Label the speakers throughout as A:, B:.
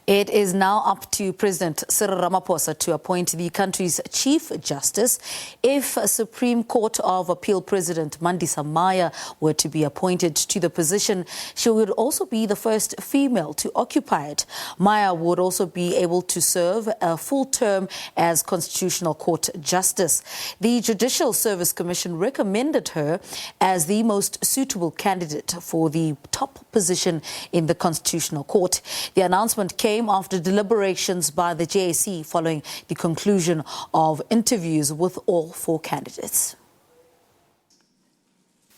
A: It is now up to President Cyril Ramaphosa to appoint the country's Chief Justice. If Supreme Court of Appeal President Mandisa Maya were to be appointed to the position, she would also be the first female to occupy it. Maya would also be able to serve a full term as Constitutional Court Justice. The Judicial Service Commission recommended her as the most suitable candidate for the top position in the Constitutional Court. The announcement came after deliberations by the JSC following the conclusion of interviews with all four candidates.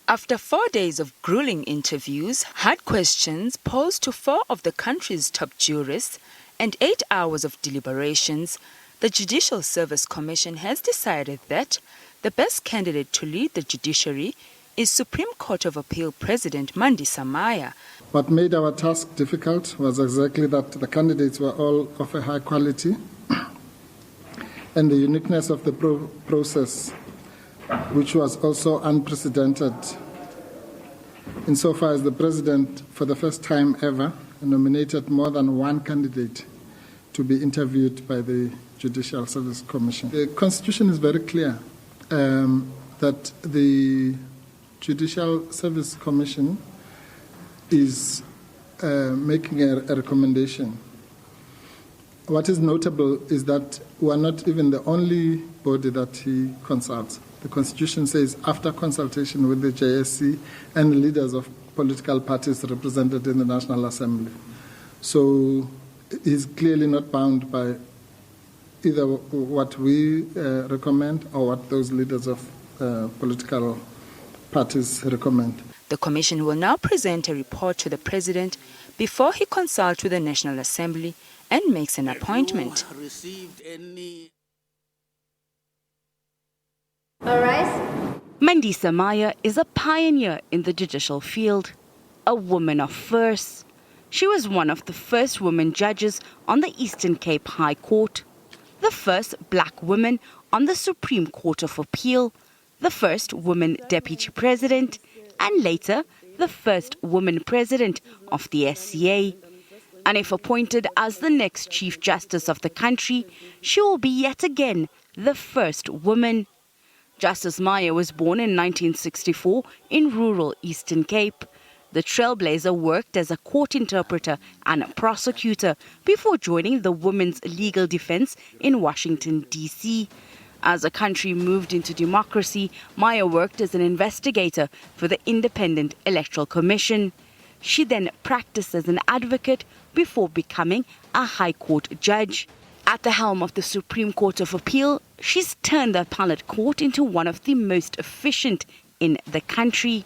B: After 4 days of grueling interviews, hard questions posed to 4 of the country's top jurists, and 8 hours of deliberations, the Judicial Service Commission has decided that the best candidate to lead the judiciary is Supreme Court of Appeal President Mandisa Maya.
C: What made our task difficult was exactly that the candidates were all of a high quality, and the uniqueness of the process, which was also unprecedented insofar as the President, for the first time ever, nominated more than one candidate to be interviewed by the Judicial Service Commission. The Constitution is very clear that the Judicial Service Commission is making a recommendation. What is notable is that we are not even the only body that he consults. The Constitution says after consultation with the JSC and leaders of political parties represented in the National Assembly. So he's clearly not bound by either what we recommend or what those leaders of political parties recommend.
B: The Commission will now present a report to the President before he consults with the National Assembly and makes an appointment.
D: All right.
E: Mandisa Maya is a pioneer in the judicial field, a woman of firsts. She was one of the first women judges on the Eastern Cape High Court, the first black woman on the Supreme Court of Appeal, the first woman deputy president, and later the first woman president of the SCA. And if appointed as the next Chief Justice of the country, she will be yet again the first woman. Justice Maya was born in 1964 in rural Eastern Cape. The trailblazer worked as a court interpreter and a prosecutor before joining the Women's Legal Defense in Washington, D.C. As the country moved into democracy, Maya worked as an investigator for the Independent Electoral Commission. She then practiced as an advocate before becoming a High Court judge. At the helm of the Supreme Court of Appeal, she's turned the appellate court into one of the most efficient in the country,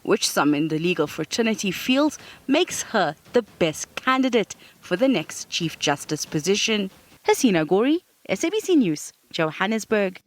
E: which some in the legal fraternity feels makes her the best candidate for the next Chief Justice position. Hasina Gori, SABC News, Johannesburg.